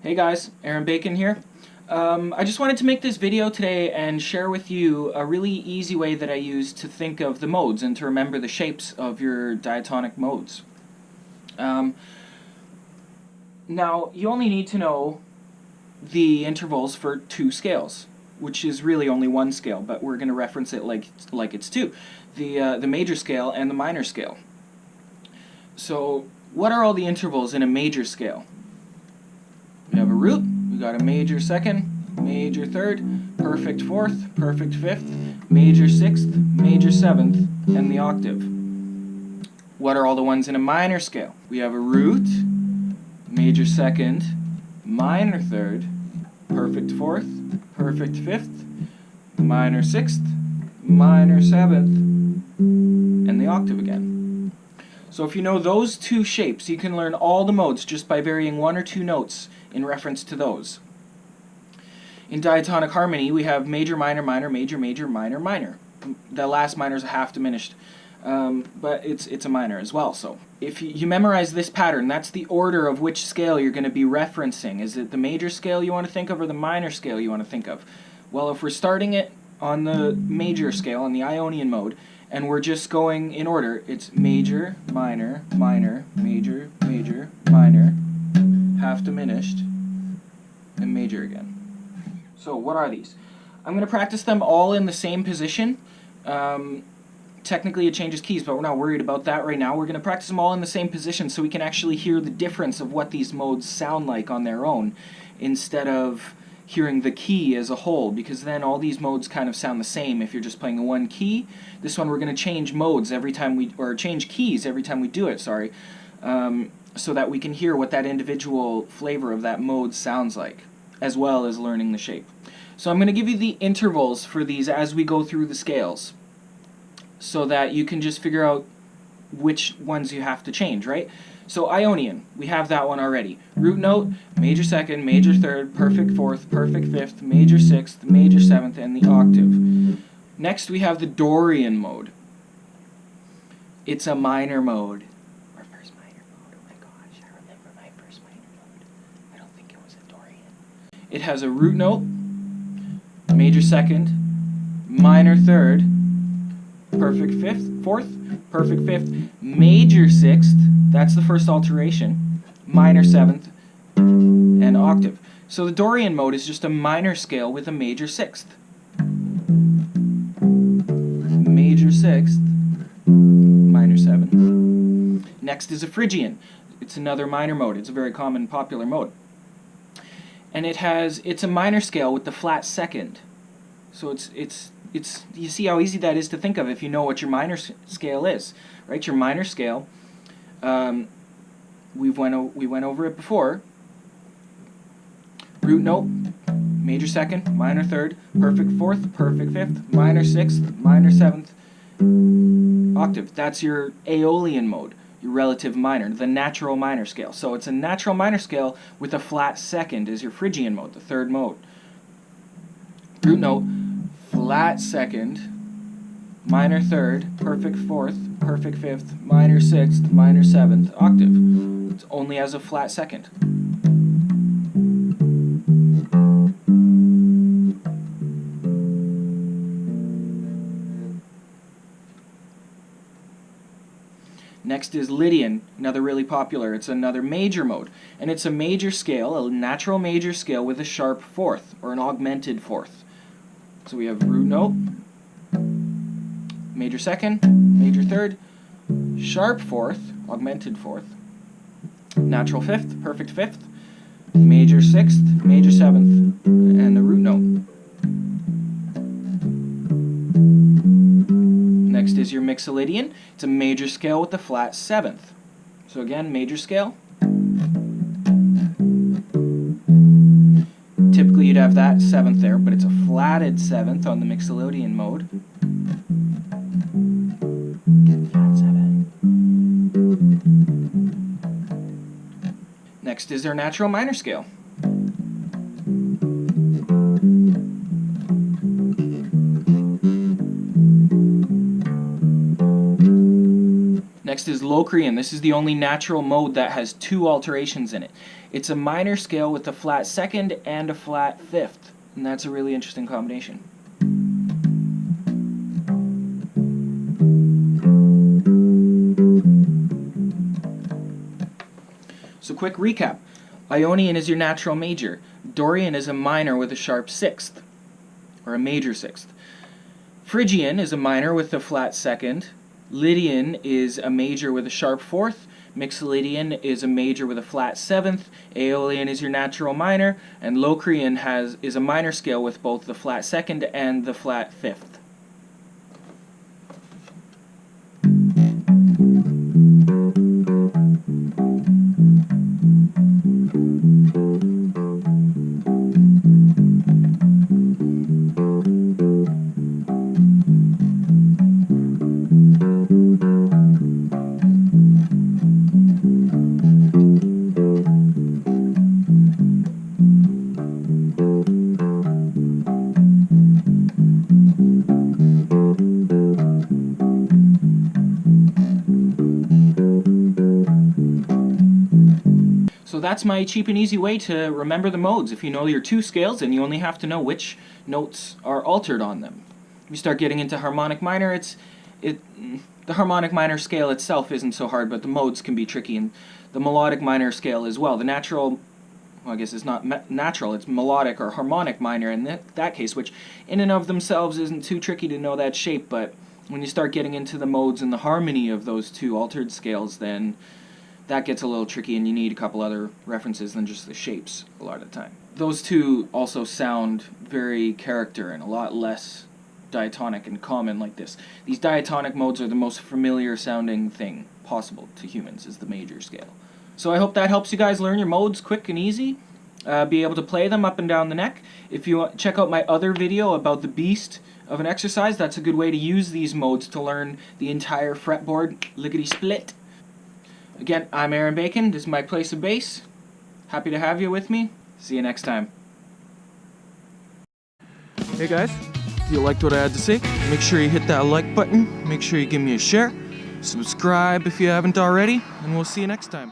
Hey guys, Aaron Bacon here. I just wanted to make this video today and share with you a really easy way that I use to think of the modes and to remember the shapes of your diatonic modes. Now, you only need to know the intervals for two scales, which is really only one scale, but we're going to reference it like it's two. The major scale and the minor scale. So, what are all the intervals in a major scale? We have a root, we got a major second, major third, perfect fourth, perfect fifth, major sixth, major seventh, and the octave. What are all the ones in a minor scale? We have a root, major second, minor third, perfect fourth, perfect fifth, minor sixth, minor seventh, and the octave again. So if you know those two shapes, you can learn all the modes just by varying one or two notes in reference to those. In diatonic harmony, we have major, minor, minor, major, major, minor, minor. The last minor is a half diminished, but it's a minor as well. So if you memorize this pattern, that's the order of which scale you're going to be referencing. Is it the major scale you want to think of or the minor scale you want to think of? Well, if we're starting it on the major scale, on the Ionian mode, and we're just going in order, it's major, minor, minor, major, major, minor, half diminished, and major again. So what are these? I'm going to practice them all in the same position. Technically it changes keys, but we're not worried about that right now. We're going to practice them all in the same position so we can actually hear the difference of what these modes sound like on their own, instead of hearing the key as a whole, because then all these modes kind of sound the same if you're just playing the one key. This one we're going to change modes every time we, or change keys every time we do it, sorry, so that we can hear what that individual flavor of that mode sounds like, as well as learning the shape. So I'm going to give you the intervals for these as we go through the scales, so that you can just figure out which ones you have to change, right? So Ionian, we have that one already. Root note, major second, major third, perfect fourth, perfect fifth, major sixth, major seventh, and the octave. Next we have the Dorian mode. It's a minor mode. Or first minor mode, oh my gosh, I remember my first minor mode. I don't think it was a Dorian. It has a root note, major second, minor third, perfect fifth, fourth, perfect fifth, major sixth, that's the first alteration, minor seventh, and octave. So the Dorian mode is just a minor scale with a major sixth. Major sixth, minor seventh. Next is a Phrygian. It's another minor mode. It's a very common, popular mode. And it's a minor scale with the flat second. So it's you see how easy that is to think of if you know what your minor scale is, right? Your minor scale, we went over it before. Root note, major second, minor third, perfect fourth, perfect fifth, minor sixth, minor seventh, octave. That's your APHELION mode, your relative minor, the natural minor scale. So it's a natural minor scale with a flat second is your Phrygian mode, the third mode. Root note, flat second, minor third, perfect fourth, perfect fifth, minor sixth, minor seventh, octave. It's only as a flat second. Next is Lydian, another really popular. It's another major mode, and it's a major scale, a natural major scale with a sharp fourth, or an augmented fourth. So we have root note, major second, major third, sharp fourth, augmented fourth, natural fifth, perfect fifth, major sixth, major seventh, and the root note. Next is your Mixolydian. It's a major scale with a flat seventh. So again, major scale. Typically you'd have that seventh there, but it's a flatted seventh on the Mixolydian mode. Flat seventh. Next is their natural minor scale. Next is Locrian. This is the only natural mode that has two alterations in it. It's a minor scale with a flat second and a flat fifth, and that's a really interesting combination. So quick recap. Ionian is your natural major. Dorian is a minor with a sharp sixth, or a major sixth. Phrygian is a minor with a flat second. Lydian is a major with a sharp fourth. Mixolydian is a major with a flat seventh. APHELION is your natural minor. And Locrian is a minor scale with both the flat second and the flat fifth. So that's my cheap and easy way to remember the modes. If you know your two scales, then you only have to know which notes are altered on them. If you start getting into harmonic minor, the harmonic minor scale itself isn't so hard, but the modes can be tricky, and the melodic minor scale as well. The natural, well, I guess it's not natural, it's melodic or harmonic minor in that case, which in and of themselves isn't too tricky to know that shape, but when you start getting into the modes and the harmony of those two altered scales, then that gets a little tricky, and you need a couple other references than just the shapes a lot of the time. Those two also sound very character and a lot less diatonic and common like this. These diatonic modes are the most familiar sounding thing possible to humans, is the major scale. So I hope that helps you guys learn your modes quick and easy. Be able to play them up and down the neck. If you want, check out my other video about the beast of an exercise. That's a good way to use these modes to learn the entire fretboard lickety-split. Again, I'm Aaron Bacon. This is my place of bass. Happy to have you with me. See you next time. Hey guys, if you liked what I had to say, make sure you hit that like button. Make sure you give me a share. Subscribe if you haven't already, and we'll see you next time.